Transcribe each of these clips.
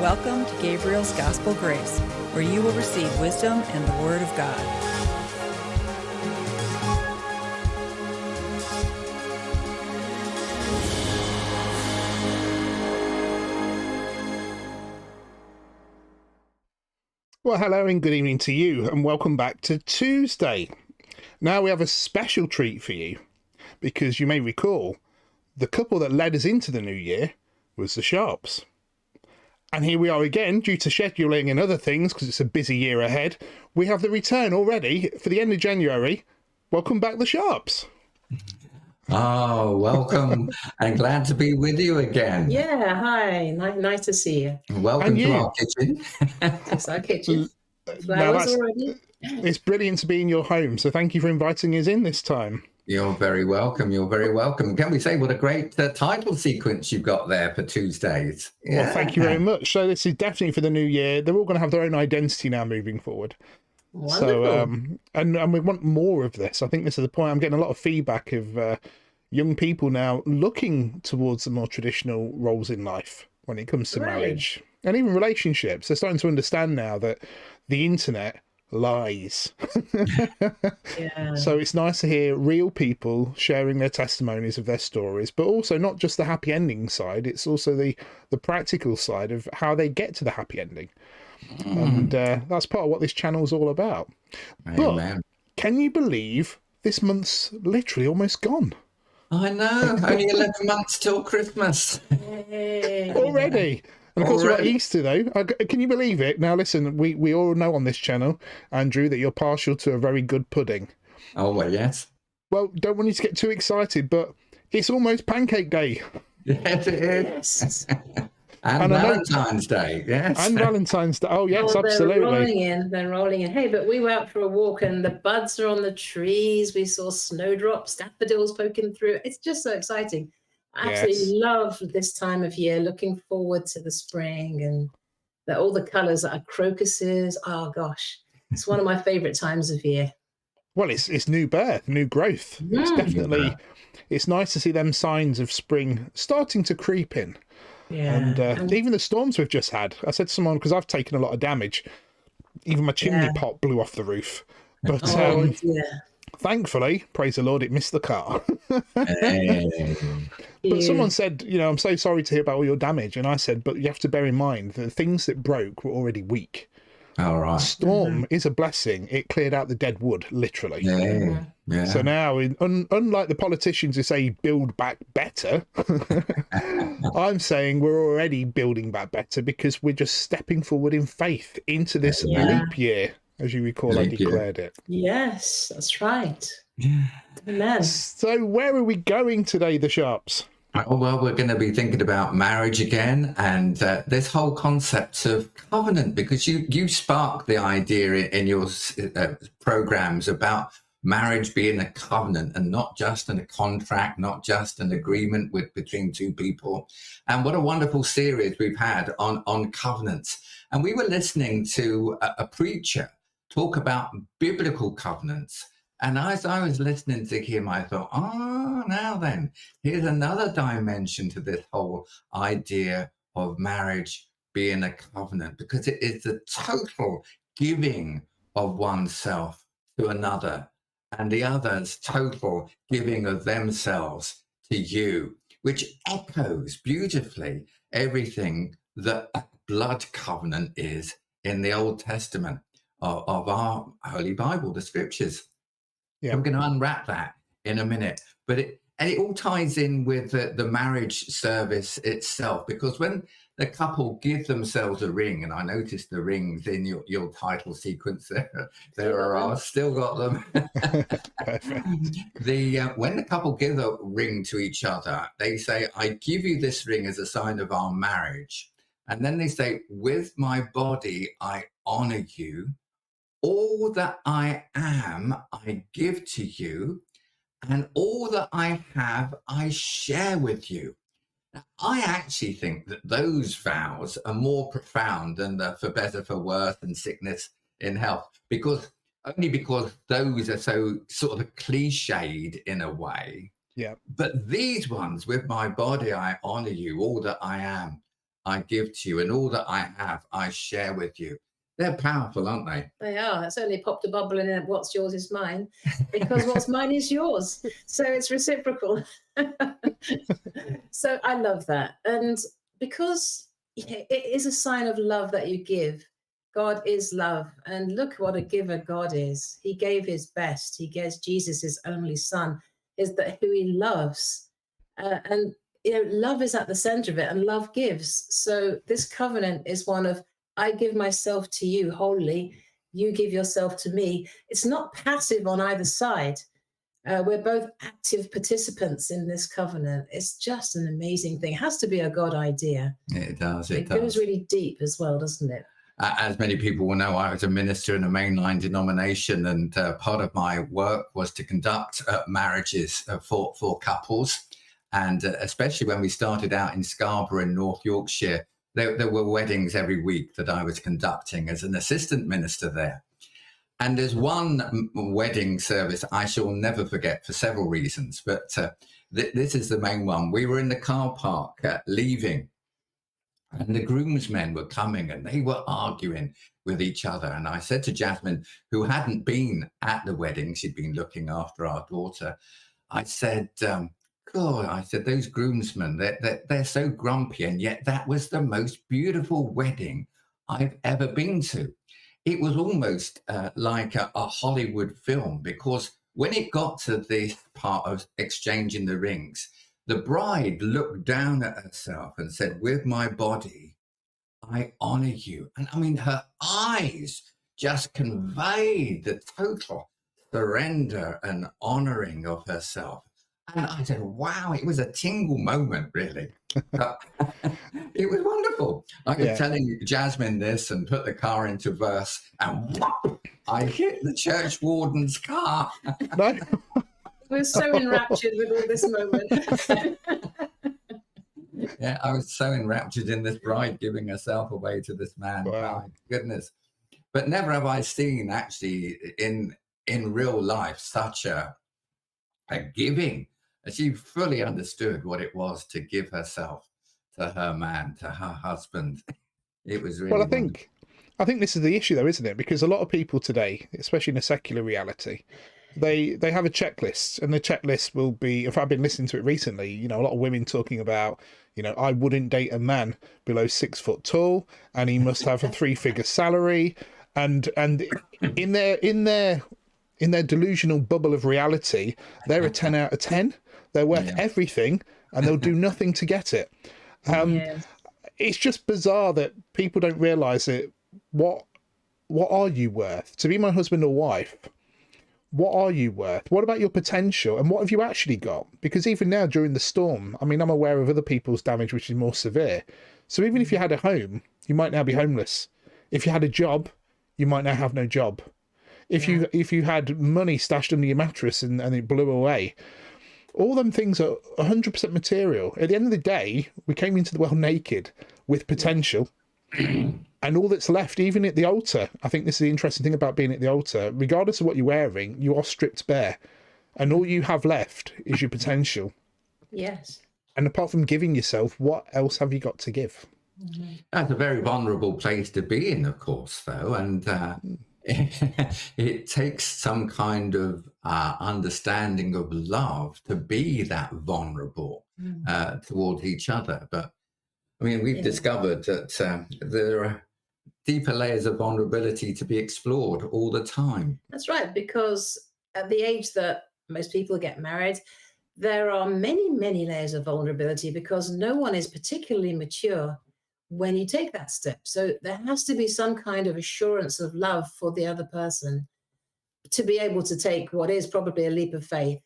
Welcome to Gabriel's Gospel Grace, where you will receive wisdom and the Word of God. Well, hello and good evening to you, and welcome back to Tuesday. Now we have a special treat for you, because you may recall the couple that led us into the new year was the Sharps. And here we are again, due to scheduling and other things, because it's a busy year ahead. We have the return already for the end of January. Welcome back, the Sharps. Oh, welcome and glad to be with you again. Yeah, hi. Nice to see you. Welcome to our kitchen. It's our kitchen. Flowers already. It's brilliant to be in your home, so thank you for inviting us in this time. You're very welcome. You're very welcome. Can we say what a great title sequence you've got there for Tuesdays? Yeah. Well, thank you very much. So this is definitely for the new year. They're all going to have their own identity now moving forward. Wonderful. So, and we want more of this. I think this is the point. I'm getting a lot of feedback of young people now looking towards the more traditional roles in life when it comes to marriage and even relationships. They're starting to understand now that the internet lies. Yeah. So it's nice to hear real people sharing their testimonies of their stories, but also not just the happy ending side. It's also the practical side of how they get to the happy ending. And that's part of what this channel is all about. Amen. But can you believe this month's literally almost gone? I know. Only 11 months till Christmas. Yay. Already. And of course, we're at Easter, though. Can you believe it? Now, listen, we all know on this channel, Andrew, that you're partial to a very good pudding. Oh, well, yes. Well, don't want you to get too excited, but it's almost Pancake Day. Yes, it is. Yes. And Valentine's Day, yes. And Valentine's Day. Oh, yes, absolutely. They're rolling in. Hey, but we were out for a walk and the buds are on the trees. We saw snowdrops, daffodils poking through. It's just so exciting. I absolutely love this time of year, looking forward to the spring and all the colours that are crocuses. Oh, gosh. It's one of my favourite times of year. Well, it's new birth, new growth. It's definitely, it's nice to see them signs of spring starting to creep in. Yeah. And even the storms we've just had. I said to someone, because I've taken a lot of damage, even my chimney pot blew off the roof. But thankfully, praise the Lord, it missed the car. But someone said, I'm so sorry to hear about all your damage. And I said, but you have to bear in mind the things that broke were already weak. All right. The storm is a blessing. It cleared out the dead wood, literally. Yeah. So now, unlike the politicians who say build back better, I'm saying we're already building back better because we're just stepping forward in faith into this leap year. As you recall, I declared it. Yes, that's right. Yeah. Amen. So where are we going today, the Sharps? Well, we're going to be thinking about marriage again and this whole concept of covenant, because you sparked the idea in your programs about marriage being a covenant and not just a contract, not just an agreement between two people. And what a wonderful series we've had on covenants. And we were listening to a preacher talk about biblical covenants. And as I was listening to him, I thought, now then, here's another dimension to this whole idea of marriage being a covenant, because it is the total giving of oneself to another and the other's total giving of themselves to you, which echoes beautifully everything that a blood covenant is in the Old Testament of our Holy Bible, the scriptures. Yeah. I'm going to unwrap that in a minute, but it all ties in with the marriage service itself, because when the couple give themselves a ring, and I noticed the rings in your title sequence there are still got them. When the couple give a ring to each other, they say, "I give you this ring as a sign of our marriage," and then they say, "With my body, I honor you. All that I am, I give to you, and all that I have, I share with you." Now, I actually think that those vows are more profound than the for better, for worse, and sickness in health, because those are so sort of cliched in a way. Yeah. But these ones, with my body, I honor you, all that I am, I give to you, and all that I have, I share with you. They're powerful, aren't they? They are. It's only popped a bubble in it. What's yours is mine, because what's mine is yours. So it's reciprocal. So I love that. And because it is a sign of love that you give. God is love. And look what a giver God is. He gave his best. He gives Jesus his only son, is that who he loves. And love is at the center of it, and love gives. So this covenant is one of, I give myself to you wholly, you give yourself to me. It's not passive on either side. We're both active participants in this covenant. It's just an amazing thing. It has to be a God idea. It does. It goes really deep as well, doesn't it? As many people will know, I was a minister in a mainline denomination, and part of my work was to conduct marriages for couples. And especially when we started out in Scarborough in North Yorkshire, there were weddings every week that I was conducting as an assistant minister there. And there's one wedding service I shall never forget for several reasons, but this is the main one. We were in the car park leaving, and the groomsmen were coming, and they were arguing with each other. And I said to Jasmine, who hadn't been at the wedding, she'd been looking after our daughter, I said, God, I said, those groomsmen, they're so grumpy, and yet that was the most beautiful wedding I've ever been to. It was almost like a Hollywood film, because when it got to this part of exchanging the rings, the bride looked down at herself and said, with my body, I honor you. And I mean, her eyes just conveyed the total surrender and honoring of herself. And I said, wow, it was a tingle moment, really. It was wonderful. I was telling Jasmine this and put the car into verse, and whop, I hit the church warden's car. We're so enraptured with all this moment. Yeah, I was so enraptured in this bride giving herself away to this man. Wow. My goodness. But never have I seen actually in real life such a giving. She fully understood what it was to give herself to her man, to her husband. It was really well. I think this is the issue, though, isn't it? Because a lot of people today, especially in a secular reality, they have a checklist, and the checklist will be. In fact, I've been listening to it recently. A lot of women talking about, I wouldn't date a man below 6 foot tall, and he must have a 3-figure salary, and in their delusional bubble of reality, they're a 10 out of 10. They're worth everything, and they'll do nothing to get it. It's just bizarre that people don't realise that. What are you worth? To be my husband or wife, what are you worth? What about your potential? And what have you actually got? Because even now, during the storm, I'm aware of other people's damage, which is more severe. So even if you had a home, you might now be homeless. If you had a job, you might now have no job. If you had money stashed under your mattress and it blew away, all them things are 100% material. At the end of the day, we came into the world naked with potential. And all that's left, even at the altar, I think this is the interesting thing about being at the altar, regardless of what you're wearing, you are stripped bare. And all you have left is your potential. Yes. And apart from giving yourself, what else have you got to give? That's a very vulnerable place to be in, of course, though. And it takes some kind of understanding of love to be that vulnerable towards each other. But we've discovered that there are deeper layers of vulnerability to be explored all the time. That's right, because at the age that most people get married, there are many, many layers of vulnerability, because no one is particularly mature when you take that step. So there has to be some kind of assurance of love for the other person to be able to take what is probably a leap of faith.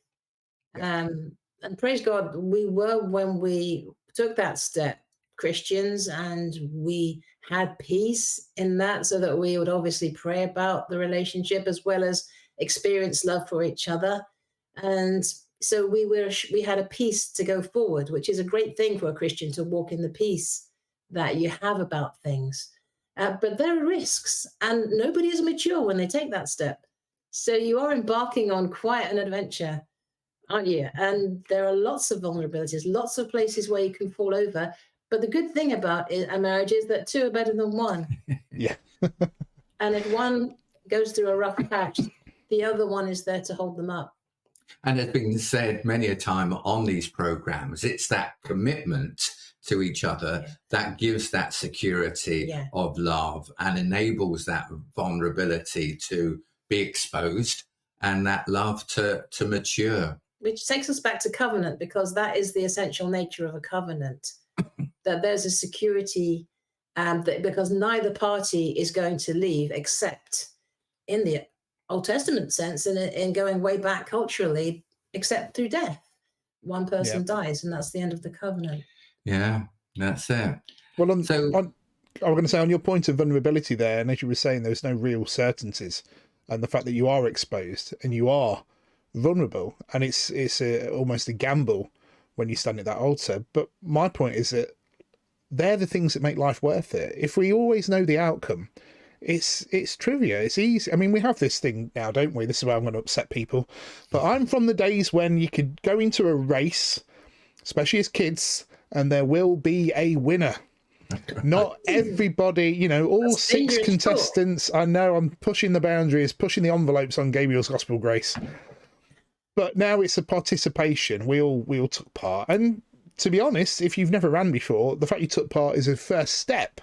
And praise God, we were, when we took that step, Christians, and we had peace in that, so that we would obviously pray about the relationship as well as experience love for each other. And so we had a peace to go forward, which is a great thing for a Christian, to walk in the peace that you have about things. But there are risks, and nobody is mature when they take that step. So you are embarking on quite an adventure, aren't you? And there are lots of vulnerabilities, lots of places where you can fall over. But the good thing about a marriage is that two are better than one. Yeah. And if one goes through a rough patch, the other one is there to hold them up. And it's been said many a time on these programs, it's that commitment to each other that gives that security of love and enables that vulnerability to be exposed and that love to mature. Which takes us back to covenant, because that is the essential nature of a covenant, that there's a security, because neither party is going to leave, except in the Old Testament sense, and in going way back culturally, except through death. One person dies, and that's the end of the covenant. Yeah, that's it. Well, I was going to say, on your point of vulnerability there, and as you were saying, there's no real certainties, and the fact that you are exposed and you are vulnerable, and it's almost a gamble when you stand at that altar. But my point is that they're the things that make life worth it. If we always know the outcome, it's trivia. It's easy. I mean, we have this thing now, don't we? This is where I'm going to upset people. But I'm from the days when you could go into a race, especially as kids, and there will be a winner. Not everybody, all 6 contestants. I know I'm pushing the boundaries, pushing the envelopes on Gabriel's Gospel Grace. But now it's a participation. We all took part. And to be honest, if you've never ran before, the fact you took part is a first step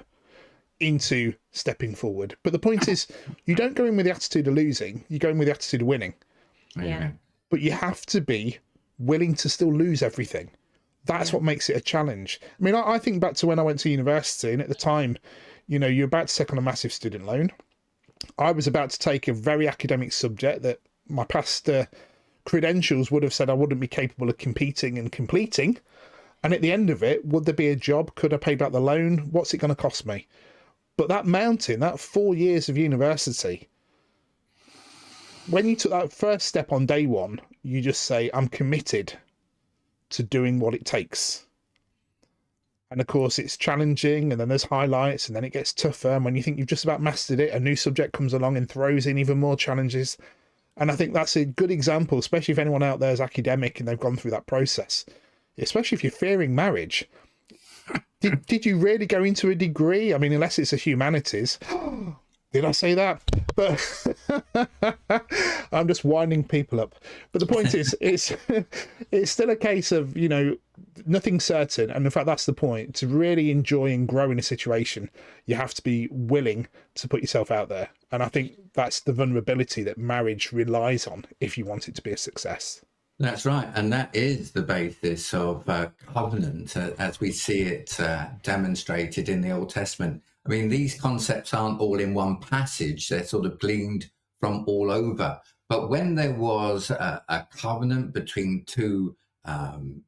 into stepping forward. But the point is, you don't go in with the attitude of losing, you go in with the attitude of winning. Yeah. But you have to be willing to still lose everything. That's what makes it a challenge. I mean, I think back to when I went to university, and at the time, you're about to take on a massive student loan. I was about to take a very academic subject that my past credentials would have said I wouldn't be capable of competing and completing. And at the end of it, would there be a job? Could I pay back the loan? What's it going to cost me? But that mountain, that 4 years of university, when you took that first step on day one, you just say, I'm committed to doing what it takes. And of course, it's challenging, and then there's highlights, and then it gets tougher. And when you think you've just about mastered it, a new subject comes along and throws in even more challenges. And I think that's a good example, especially if anyone out there is academic and they've gone through that process, especially if you're fearing marriage. Did you really go into a degree? I mean, unless it's a humanities. Did I say that? But I'm just winding people up. But the point is, it's still a case of, nothing certain. And in fact, that's the point. To really enjoy and grow in a situation, you have to be willing to put yourself out there. And I think that's the vulnerability that marriage relies on if you want it to be a success. That's right. And that is the basis of covenant as we see it demonstrated in the Old Testament. I mean, these concepts aren't all in one passage. They're sort of gleaned from all over. But when there was a covenant between two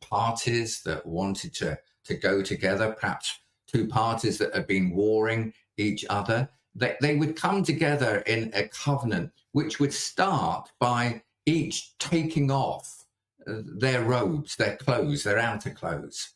parties that wanted to go together, perhaps two parties that had been warring each other, they would come together in a covenant, which would start by each taking off their robes, their clothes, their outer clothes,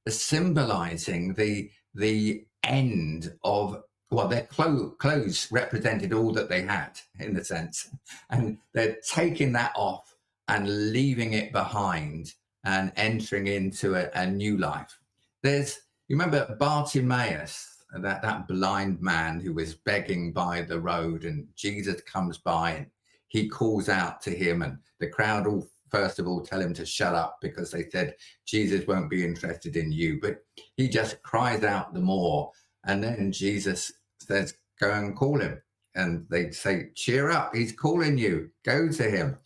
symbolizing the end of, their clothes represented all that they had, in a sense, and they're taking that off and leaving it behind and entering into a new life. You remember Bartimaeus, that blind man who was begging by the road, and Jesus comes by and he calls out to him, and the crowd all first of all tell him to shut up because they said Jesus won't be interested in you, but he just cries out the more. And then Jesus says, go and call him. And they say, cheer up, he's calling you, go to him.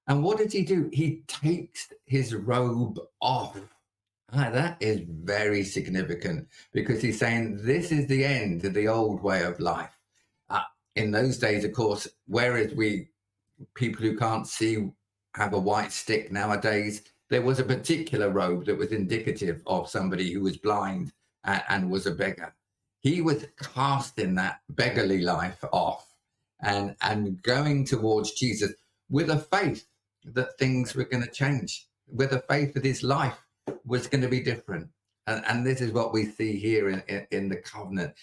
And what did he do? He takes his robe off. That is very significant, because he's saying this is the end of the old way of life. In those days, of course, whereas people who can't see have a white stick nowadays, there was a particular robe that was indicative of somebody who was blind and was a beggar. He was casting that beggarly life off and going towards Jesus with a faith that things were going to change, with a faith that his life was going to be different. And this is what we see here in the covenant,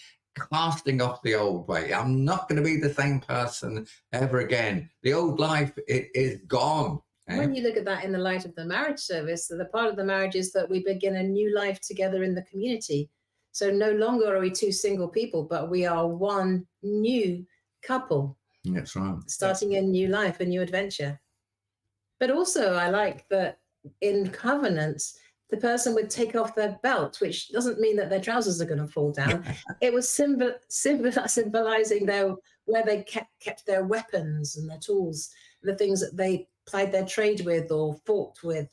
casting off the old way. I'm not going to be the same person ever again. The old life, it is gone. When you look at that in the light of the marriage service, the part of the marriage is that we begin a new life together in the community. So no longer are we two single people, but we are one new couple. That's right. Starting a new life, a new adventure. But also, I like that in covenants, the person would take off their belt, which doesn't mean that their trousers are going to fall down. It was symbolizing where they kept their weapons and their tools, the things that they plied their trade with or fought with.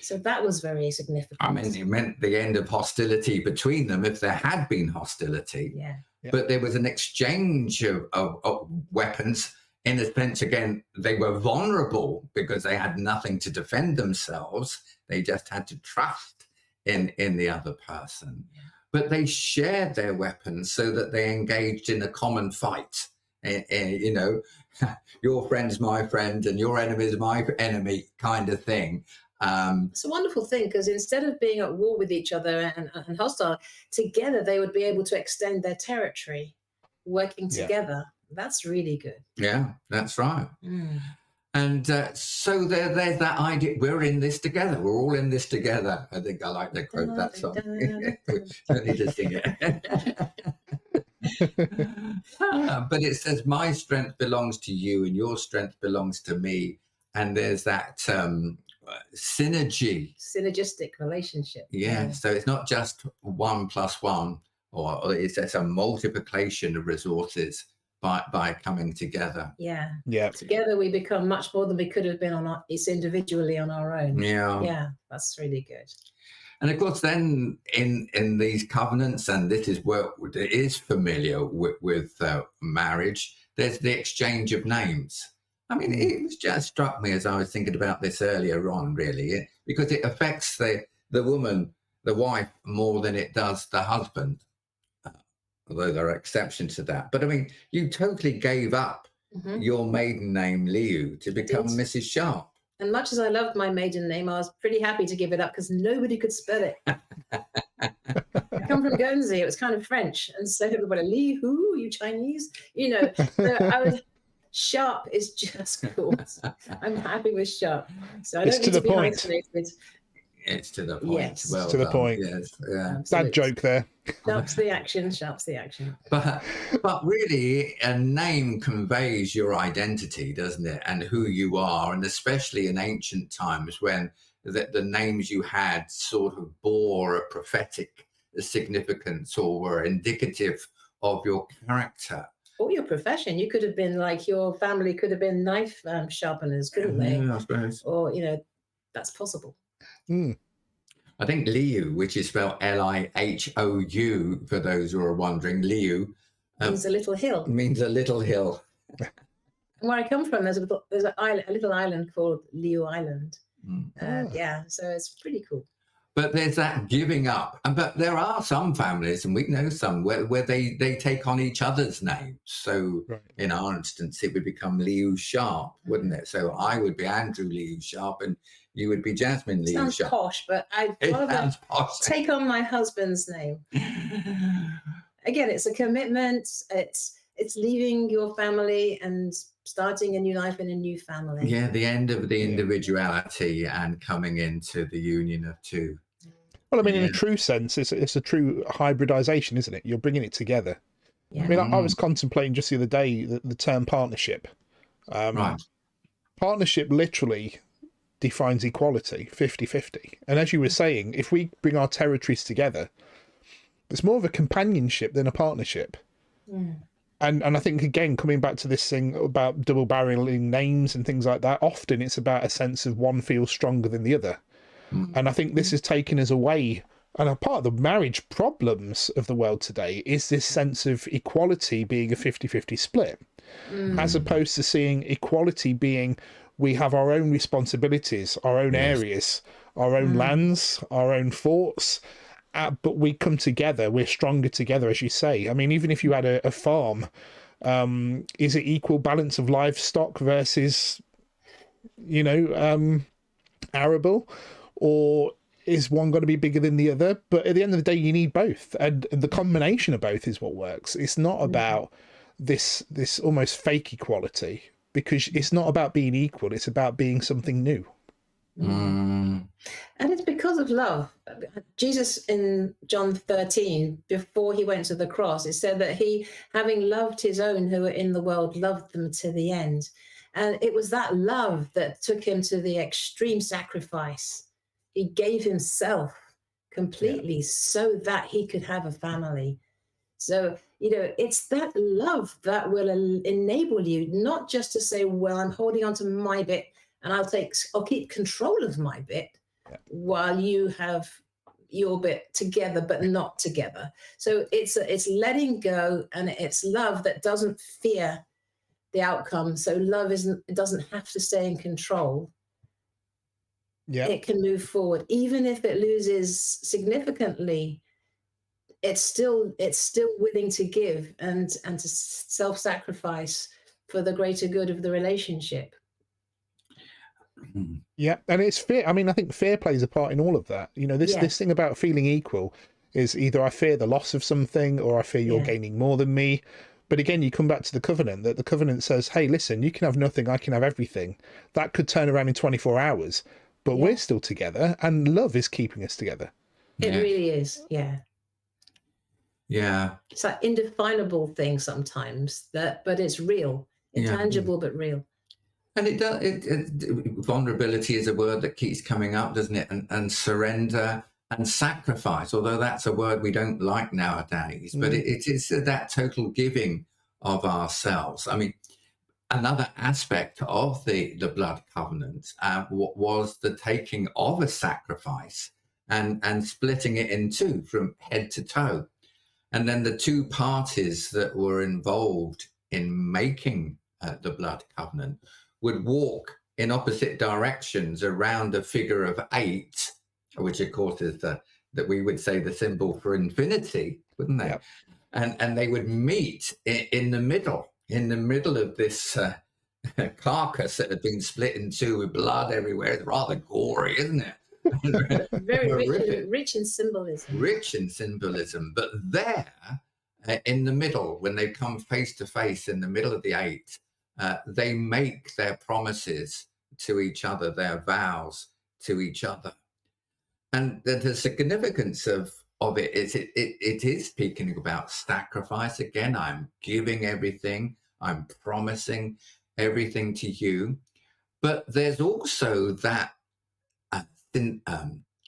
So that was very significant. I mean, it meant the end of hostility between them if there had been hostility. Yeah. But there was an exchange of weapons. In a sense, again, they were vulnerable because they had nothing to defend themselves. They just had to trust in the other person. Yeah. But they shared their weapons so that they engaged in a common fight. You know, your friend's my friend and your enemy is my enemy kind of thing. It's a wonderful thing because instead of being at war with each other and hostile, together they would be able to extend their territory, working together. That's really good. Yeah, that's right. And so there's that idea, we're in this together. We're all in this together. I think I like to quote that song. Don't need to sing it. But it says, my strength belongs to you and your strength belongs to me. And there's that synergistic relationship. Yeah. So it's not just 1 + 1, or it's a multiplication of resources by coming together. Yeah. Together we become much more than we could have been individually on our own. Yeah, that's really good. And of course, then in these covenants, and this is what is familiar with marriage, there's the exchange of names. I mean, it was just struck me as I was thinking about this earlier on, really, because it affects the woman, the wife, more than it does the husband, although there are exceptions to that. But I mean, you totally gave up your maiden name, Liu, to become Mrs. Sharp. And much as I loved my maiden name, I was pretty happy to give it up because nobody could spell it. I come from Guernsey. It was kind of French. And so everybody, Li, who, you Chinese? You know, so Sharp is just cool. I'm happy with Sharp. So I don't need to be hyphenated. It's to the point. Yes. Well to the done. point. Yes. Yeah. That joke there. Sharp's the action. Sharp's the action. But really, a name conveys your identity, doesn't it? And who you are. And especially in ancient times when the names you had sort of bore a prophetic significance or were indicative of your character. Or your profession. You could have been like, your family could have been knife sharpeners, couldn't they? Yeah, I suppose. Or, you know, that's possible. I think Liu, which is spelled Lihou, for those who are wondering, Liu means a little hill. Means a little hill. And where I come from, there's a little island called Liu Island. Yeah, so it's pretty cool. But there's that giving up. But there are some families, and we know some, where they take on each other's names. So in our instance, it would become Liu Sharp, wouldn't it? So I would be Andrew Liu Sharp, and you would be Jasmine Liu Sounds Sharp. Posh, but I'd rather take on my husband's name. Again, it's a commitment. It's leaving your family and starting a new life in a new family. Yeah, the end of the individuality and coming into the union of two. Well, I mean, in a true sense, it's a true hybridization, isn't it? You're bringing it together. Yeah. I mean, I was contemplating just the other day the term partnership. Partnership literally defines equality, 50-50. And as you were saying, if we bring our territories together, it's more of a companionship than a partnership. And I think, again, coming back to this thing about double barreling names and things like that, often it's about a sense of one feels stronger than the other. And I think this has taken us away. And a part of the marriage problems of the world today is this sense of equality being a 50-50 split, as opposed to seeing equality being we have our own responsibilities, our own areas, our own lands, our own thoughts. But we come together, we're stronger together, as you say. I mean, even if you had a farm, is it equal balance of livestock versus, arable? Or is one going to be bigger than the other? But at the end of the day, you need both. And the combination of both is what works. It's not about this almost fake equality, because it's not about being equal. It's about being something new. Mm. And it's because of love. Jesus in John 13, before he went to the cross, it said that he, having loved his own who were in the world, loved them to the end. And it was that love that took him to the extreme sacrifice. He gave himself completely so that he could have a family. So, it's that love that will enable you not just to say, well, I'm holding on to my bit and I'll keep control of my bit while you have your bit together, but not together. So it's letting go, and it's love that doesn't fear the outcome. So love it doesn't have to stay in control. Yeah. It can move forward. Even if it loses significantly, it's still willing to give and to self-sacrifice for the greater good of the relationship. Yeah, and it's fear. I mean, I think fear plays a part in all of that. This thing about feeling equal is either I fear the loss of something or I fear you're gaining more than me. But again, you come back to the covenant, that the covenant says, hey, listen, you can have nothing, I can have everything. That could turn around in 24 hours, but we're still together, and love is keeping us together. It really is, yeah. Yeah. It's that indefinable thing sometimes, but it's real, intangible, but real. And it does. Vulnerability is a word that keeps coming up, doesn't it? And surrender and sacrifice, although that's a word we don't like nowadays. But it is that total giving of ourselves. I mean, another aspect of the blood covenant was the taking of a sacrifice and splitting it in two from head to toe. And then the two parties that were involved in making the blood covenant would walk in opposite directions around a figure of 8, which of course is that we would say the symbol for infinity, wouldn't they? Yep. And they would meet in the middle of this carcass that had been split in two with blood everywhere. It's rather gory, isn't it? Very rich in symbolism. Rich in symbolism. But there, in the middle, when they come face to face in the middle of the 8, they make their promises to each other, their vows to each other. And the significance of it is it is speaking about sacrifice. Again, I'm giving everything, I'm promising everything to you. But there's also that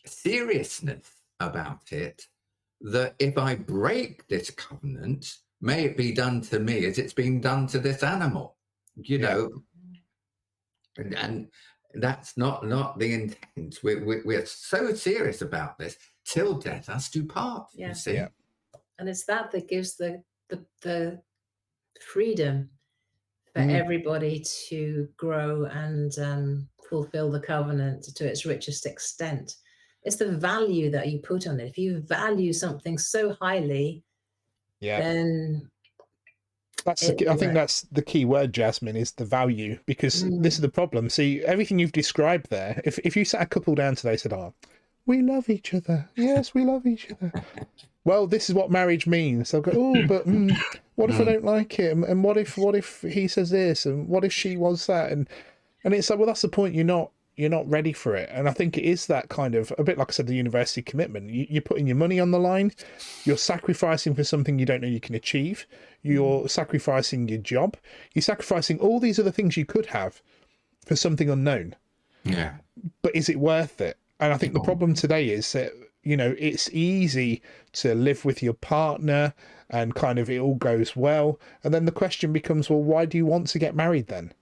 seriousness about it, that if I break this covenant, may it be done to me as it's being done to this animal. And that's not the intent. We're so serious about this. Till death us do part. You see, and it's that gives the freedom for everybody to grow and fulfill the covenant to its richest extent. It's the value that you put on it. If you value something so highly, then I think that's the key word, Jasmine, is the value, because this is the problem. See, everything you've described there, if you sat a couple down today and said, we love each other. Yes, we love each other. Well, this is what marriage means. They'll go, but what if I don't like it? And what if he says this? And what if she wants that? And it's like, well, that's the point. You're not ready for it. And I think it is that kind of, a bit like I said, the university commitment. You're putting your money on the line. You're sacrificing for something you don't know you can achieve. You're sacrificing your job. You're sacrificing all these other things you could have for something unknown. Yeah. But is it worth it? And I think the problem today is that, it's easy to live with your partner and kind of it all goes well. And then the question becomes, well, why do you want to get married then?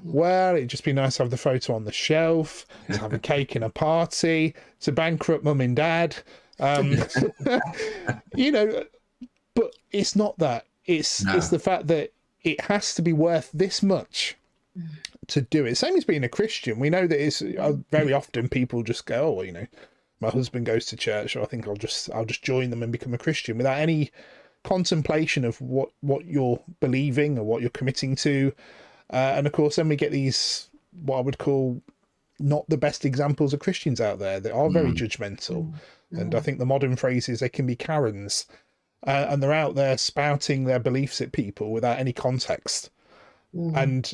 Well, it'd just be nice to have the photo on the shelf, to have a cake and a party, to bankrupt mum and dad. But it's not that. It's the fact that it has to be worth this much to do it. Same as being a Christian. We know that it's very often people just go, my husband goes to church, so I think I'll just join them and become a Christian without any contemplation of what you're believing or what you're committing to. And of course, then we get these, what I would call, not the best examples of Christians out there that are very judgmental. And I think the modern phrase is they can be Karens. And they're out there spouting their beliefs at people without any context. And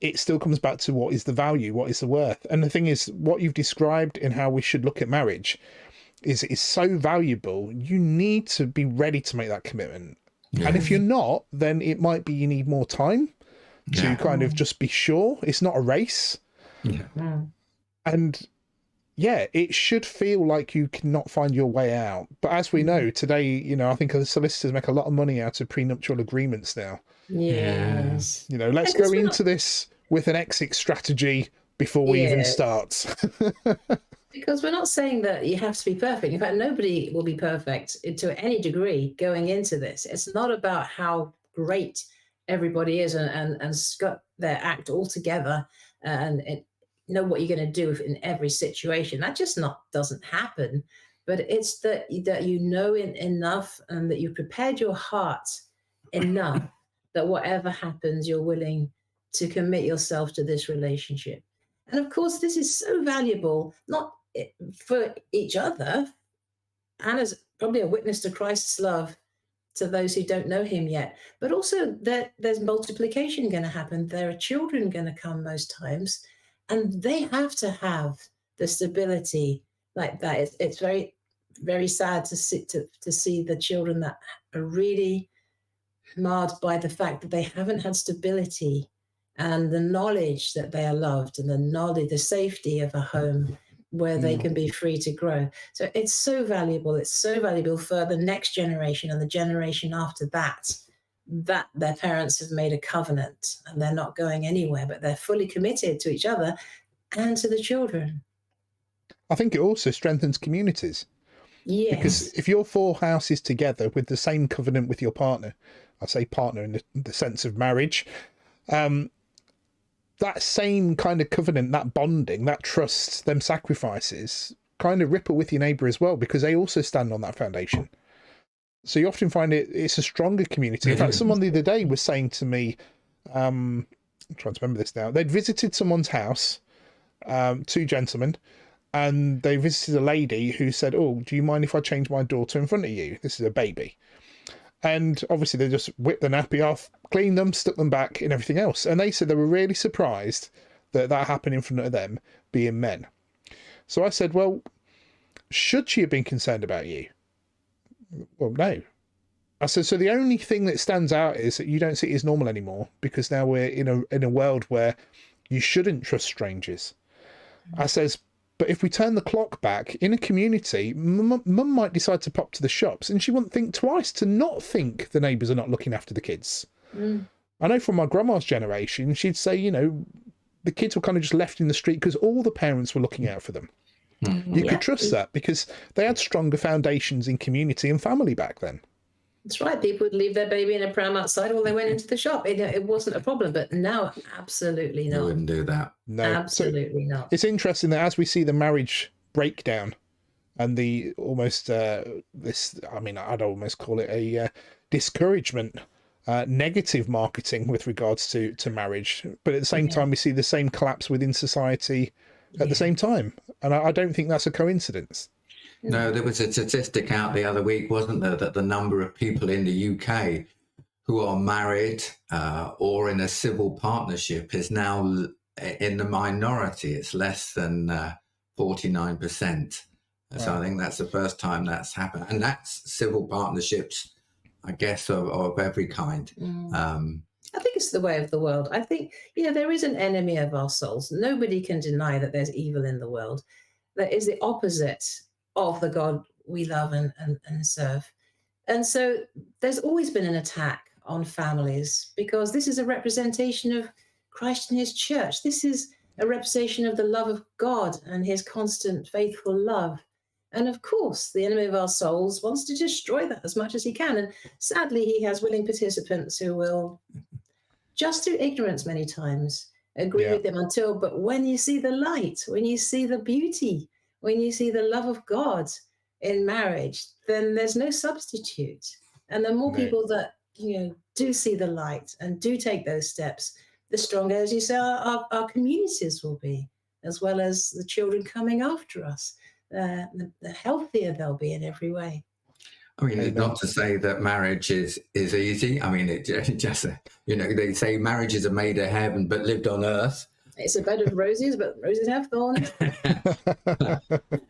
it still comes back to what is the value, what is the worth. And the thing is, what you've described in how we should look at marriage is so valuable. You need to be ready to make that commitment. And if you're not, then it might be you need more time to kind of just be sure. It's not a race. And it should feel like you cannot find your way out. But as we know today, I think solicitors make a lot of money out of prenuptial agreements now. Yes. Let's go into this with an exit strategy before we even start. Because we're not saying that you have to be perfect. In fact, nobody will be perfect to any degree going into this. It's not about how great everybody is and got their act all together and know what you're going to do in every situation. That just doesn't happen. But it's that you know enough and that you've prepared your heart enough that whatever happens, you're willing to commit yourself to this relationship. And of course, this is so valuable, not for each other, and as probably a witness to Christ's love to those who don't know him yet, but also that there's multiplication going to happen. There are children going to come most times, and they have to have the stability like that. It's very, very sad to see the children that are really marred by the fact that they haven't had stability and the knowledge that they are loved and the safety of a home where they can be free to grow. So it's so valuable. It's so valuable for the next generation and the generation after that their parents have made a covenant and they're not going anywhere, but they're fully committed to each other and to the children. I think it also strengthens communities. Yes. Because if you're 4 houses together with the same covenant with your partner, I say partner in the sense of marriage, that same kind of covenant, that bonding, that trust, them sacrifices kind of ripple with your neighbour as well, because they also stand on that foundation. So you often find it's a stronger community. In fact, someone the other day was saying to me, I'm trying to remember this now, they'd visited someone's house, 2 gentlemen, and they visited a lady who said, "Oh, do you mind if I change my daughter in front of you? This is a baby." And obviously they just whipped the nappy off, cleaned them, stuck them back and everything else. And they said they were really surprised that happened in front of them, being men. So I said, well, should she have been concerned about you? Well, no. I said, so the only thing that stands out is that you don't see it as normal anymore, because now we're in a world where you shouldn't trust strangers. I says, but if we turn the clock back in a community, mum might decide to pop to the shops and she wouldn't think twice to not think the neighbours are not looking after the kids. I know from my grandma's generation, she'd say, the kids were kind of just left in the street because all the parents were looking out for them. You could trust that because they had stronger foundations in community and family back then. That's right. People would leave their baby in a pram outside while they went into the shop. It wasn't a problem, but now absolutely not. You wouldn't do that. No, absolutely not. It's interesting that as we see the marriage breakdown and the almost I'd almost call it a discouragement, negative marketing with regards to marriage, but at the same time we see the same collapse within society at the same time, and I don't think that's a coincidence. No, there was a statistic out the other week, wasn't there, that the number of people in the UK who are married or in a civil partnership is now in the minority. It's less than 49%. So I think that's the first time that's happened. And that's civil partnerships, I guess, of every kind. I think it's the way of the world. I think, there is an enemy of our souls. Nobody can deny that there's evil in the world. That is the opposite of the God we love and serve. And so there's always been an attack on families because this is a representation of Christ and his church. This is a representation of the love of God and his constant, faithful love. And of course, the enemy of our souls wants to destroy that as much as he can. And sadly, he has willing participants who will, just through ignorance many times, agree with him but when you see the light, when you see the beauty, when you see the love of God in marriage, then there's no substitute. And the more people that, do see the light and do take those steps, the stronger, as you say, our communities will be, as well as the children coming after us. The healthier they'll be in every way. I mean, it's not to say that marriage is easy. I mean, it just, they say marriages are made of heaven but lived on earth. It's a bed of roses, but roses have thorns.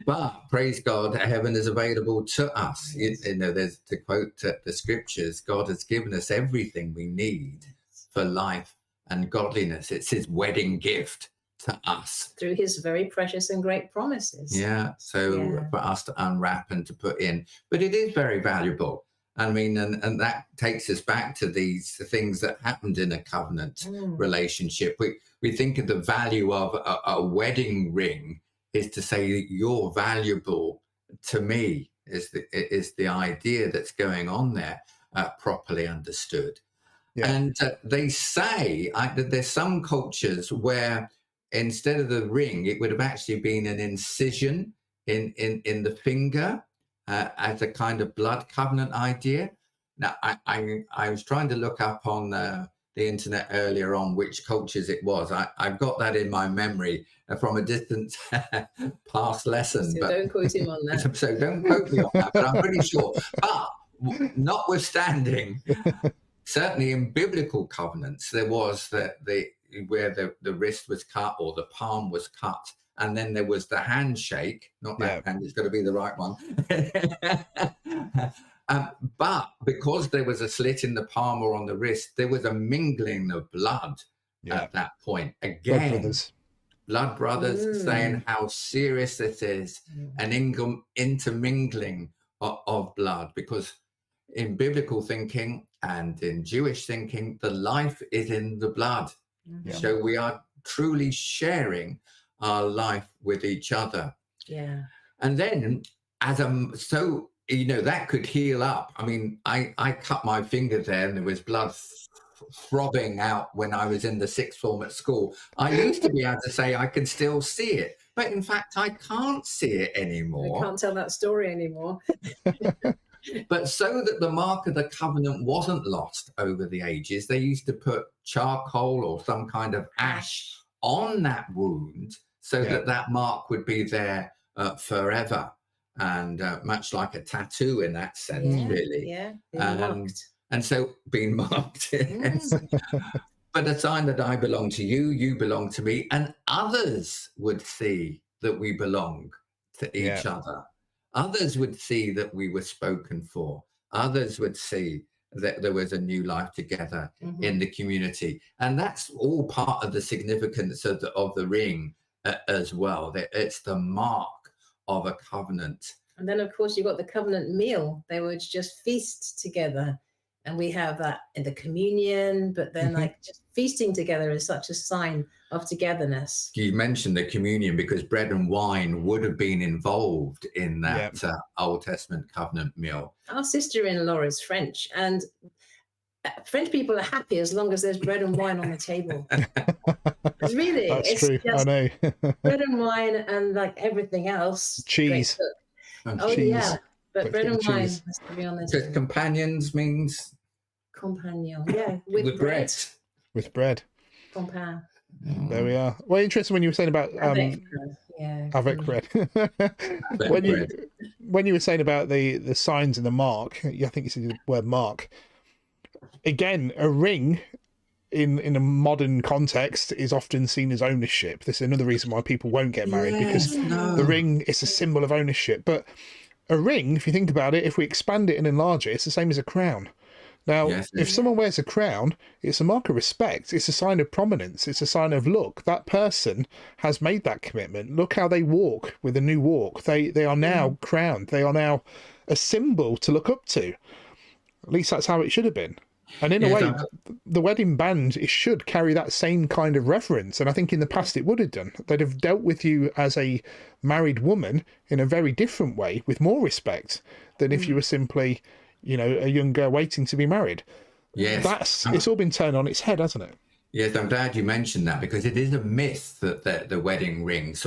But praise God, heaven is available to us. There's, to quote the scriptures, God has given us everything we need for life and godliness. It's his wedding gift to us through his very precious and great promises. For us to unwrap and to put in, but it is very valuable. I mean, and that takes us back to these things that happened in a covenant relationship. We think of the value of a wedding ring is to say that you're valuable to me, is the idea that's going on there, properly understood. And they say that there's some cultures where instead of the ring, it would have actually been an incision in the finger as a kind of blood covenant idea. Now, I was trying to look up on the internet earlier on which cultures it was. I've got that in my memory from a distant past lesson. So don't quote him on that. So don't quote me on that, but I'm pretty sure. But notwithstanding, certainly in biblical covenants, there was where the wrist was cut or the palm was cut, and then there was the handshake. Not that hand; it's got to be the right one. But because there was a slit in the palm or on the wrist, there was a mingling of blood at that point. Again, blood brothers saying how serious this is, an intermingling of blood, because in biblical thinking and in Jewish thinking, the life is in the blood. So we are truly sharing our life with each other. And then that could heal up. I mean, I cut my finger there and there was blood throbbing out when I was in the sixth form at school. I used to be able to say I can still see it, but in fact, I can't see it anymore. I can't tell that story anymore. But so that the mark of the covenant wasn't lost over the ages, they used to put charcoal or some kind of ash on that wound so that mark would be there forever. And much like a tattoo in that sense, really. And so being marked. But a sign that I belong to you, you belong to me, and others would see that we belong to each other. Others would see that we were spoken for. Others would see that there was a new life together in the community. And that's all part of the significance of the ring as well. It's the mark of a covenant. And then, of course, you've got the covenant meal. They would just feast together. And we have that in the communion, but then just feasting together is such a sign of togetherness. You mentioned the communion because bread and wine would have been involved in that Old Testament covenant meal. Our sister-in-law is French, and French people are happy as long as there's bread and wine on the table. Really, that's true. I know. Bread and wine and like everything else. Cheese. Cheese. Yeah, but bread and wine has to be on the table. Companions means compagnon. Yeah, with bread. With bread. Compagnon. There we are. Well, interesting when you were saying about avec bread. When you were saying about the signs and the mark, I think you said the word mark. Again, a ring in a modern context is often seen as ownership. This is another reason why people won't get married, because the ring is a symbol of ownership. But a ring, if you think about it, if we expand it and enlarge it, it's the same as a crown. Now, if someone wears a crown, it's a mark of respect. It's a sign of prominence. It's a sign of, look, that person has made that commitment. Look how they walk with a new walk. They are now crowned. They are now a symbol to look up to. At least that's how it should have been. And in a way, the wedding band should carry that same kind of reverence. And I think in the past it would have done. They'd have dealt with you as a married woman in a very different way, with more respect, than if you were simply, a young girl waiting to be married. Yes. It's all been turned on its head, hasn't it? Yes, I'm glad you mentioned that, because it is a myth that the wedding ring it's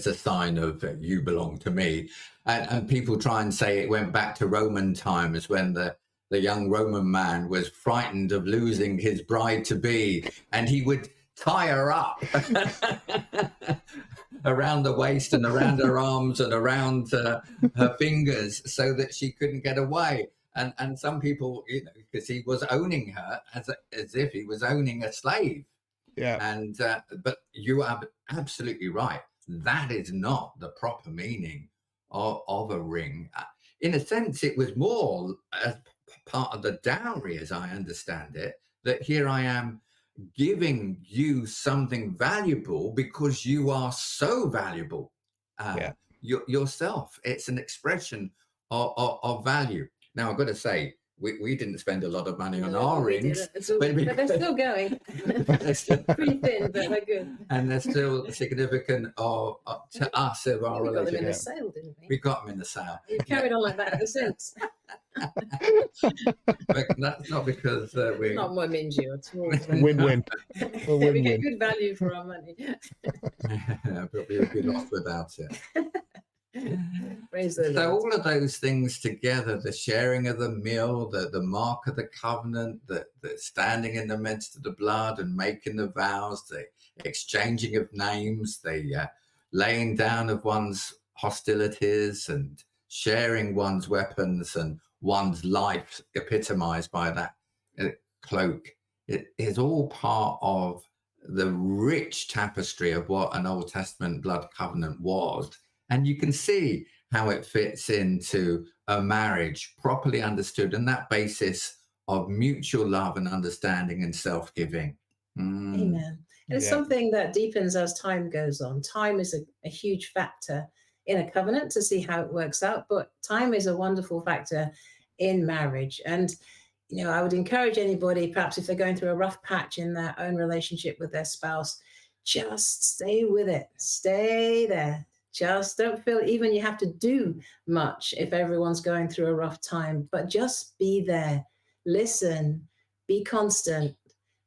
a sign of you belong to me. And people try and say it went back to Roman times when the young Roman man was frightened of losing his bride-to-be, and he would tie her up around the waist and around her arms and around her fingers so that she couldn't get away. And some people, because he was owning her as if he was owning a slave. Yeah. And but you are absolutely right. That is not the proper meaning of a ring. In a sense, it was more as part of the dowry, as I understand it, that here I am giving you something valuable because you are so valuable yourself. It's an expression of value. Now, I've got to say, we didn't spend a lot of money on our rings. But they're still going. They're still pretty thin, but they're good. And they're still significant to us of our relationship. We got them in the sale, didn't we? We got them in the sale. You've carried on like that ever since. But that's not because we're not more mingy at all. Win-win. We get good value for our money. But we would be lost without it. So all of those things together, the sharing of the meal, the mark of the covenant, the standing in the midst of the blood and making the vows, the exchanging of names, the laying down of one's hostilities and sharing one's weapons and one's life epitomized by that cloak. It is all part of the rich tapestry of what an Old Testament blood covenant was. And you can see how it fits into a marriage properly understood on that basis of mutual love and understanding and self-giving. Amen. And it's something that deepens as time goes on. Time is a huge factor in a covenant to see how it works out, but time is a wonderful factor in marriage. And, I would encourage anybody, perhaps if they're going through a rough patch in their own relationship with their spouse, just stay with it. Stay there. Just don't feel even you have to do much if everyone's going through a rough time, but just be there, listen, be constant,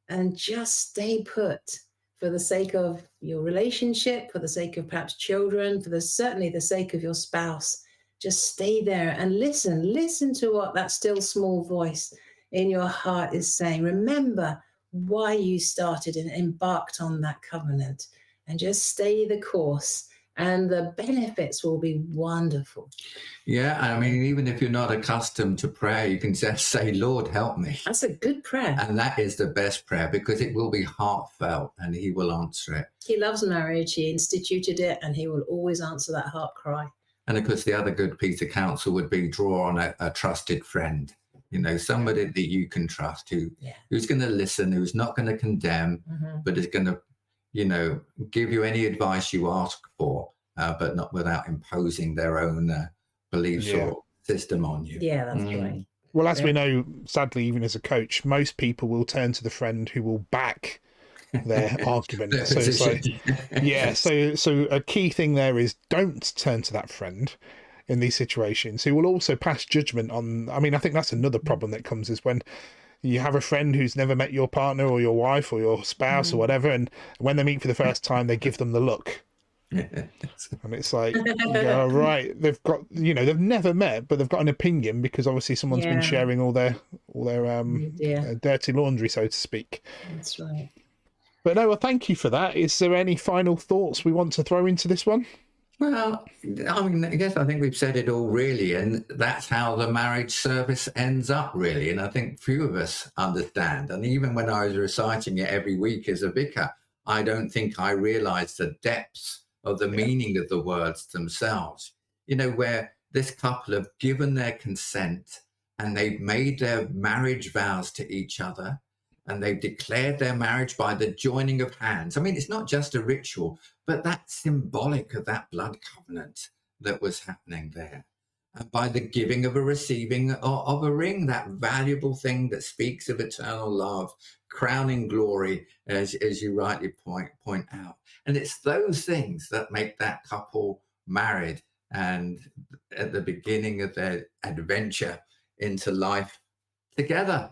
and just stay put for the sake of your relationship, for the sake of perhaps children, certainly the sake of your spouse. Just stay there and listen to what that still small voice in your heart is saying. Remember why you started and embarked on that covenant, and just stay the course. And the benefits will be wonderful. Yeah, I mean, even if you're not accustomed to prayer, you can just say, Lord, help me. That's a good prayer. And that is the best prayer because it will be heartfelt and he will answer it. He loves marriage. He instituted it and he will always answer that heart cry. And of course, the other good piece of counsel would be draw on a trusted friend, somebody that you can trust who's going to listen, who's not going to condemn, but is going to give you any advice you ask for, but not without imposing their own beliefs or system on you. Yeah, that's right. Well, as we know, sadly, even as a coach, most people will turn to the friend who will back their argument. So it's like, so a key thing there is don't turn to that friend in these situations who will also pass judgment on. I mean, I think that's another problem that comes is when you have a friend who's never met your partner or your wife or your spouse or whatever, and when they meet for the first time, they give them the look. And it's like, right, they've got, they've never met, but they've got an opinion because obviously someone's been sharing all their dirty laundry, so to speak. That's right. But no, well, thank you for that. Is there any final thoughts we want to throw into this one? Well, I mean, I guess I think we've said it all really, and that's how the marriage service ends up really. And I think few of us understand. And even when I was reciting it every week as a vicar, I don't think I realized the depths of the meaning of the words themselves, where this couple have given their consent and they've made their marriage vows to each other and they've declared their marriage by the joining of hands. I mean, it's not just a ritual, but that's symbolic of that blood covenant that was happening there. And by the giving of a receiving of a ring, that valuable thing that speaks of eternal love, crowning glory, as you rightly point out. And it's those things that make that couple married and at the beginning of their adventure into life together.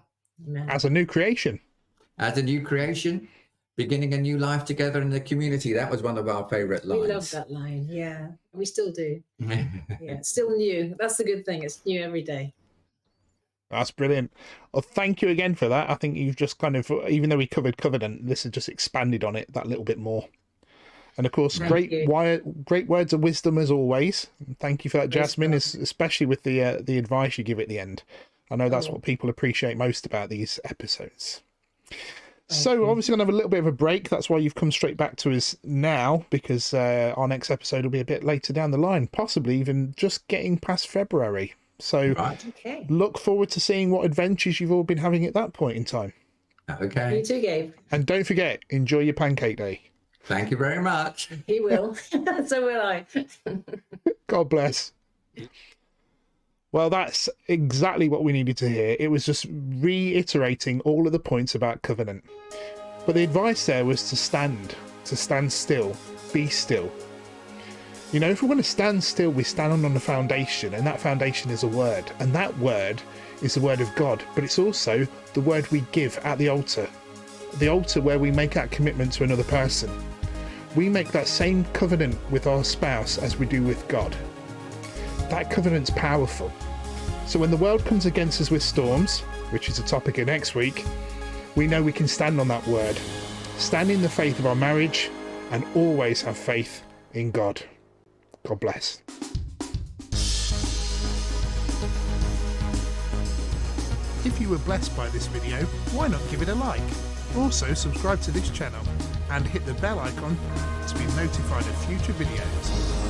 As a new creation. As a new creation, beginning a new life together in the community. That was one of our favorite lines. We love that line. Yeah, we still do. Yeah, it's still new. That's the good thing. It's new every day. That's brilliant. Well, thank you again for that. I think you've just kind of, even though we covered covenant, this has just expanded on it that little bit more. And of course, Thank you. great words of wisdom as always. Thank you for that, Jasmine, Wisdom. especially with the advice you give at the end. I know that's Oh. what people appreciate most about these episodes. Thank So you. we're obviously going to have a little bit of a break. That's why you've come straight back to us now, because our next episode will be a bit later down the line, possibly even just getting past February. So Right. Okay. look forward to seeing what adventures you've all been having at that point in time. Okay. You too, Gabe. And don't forget, enjoy your pancake day. Thank you very much. He will. So will I. God bless. Well, that's exactly what we needed to hear. It was just reiterating all of the points about covenant. But the advice there was to stand still, be still. You know, if we want to stand still, we stand on the foundation, and that foundation is a word. And that word is the word of God, but it's also the word we give at the altar where we make that commitment to another person. We make that same covenant with our spouse as we do with God. That covenant's powerful. So when the world comes against us with storms, which is a topic of next week, we know we can stand on that word, stand in the faith of our marriage, and always have faith in God. God bless. If you were blessed by this video, why not give it a like? Also subscribe to this channel and hit the bell icon to be notified of future videos.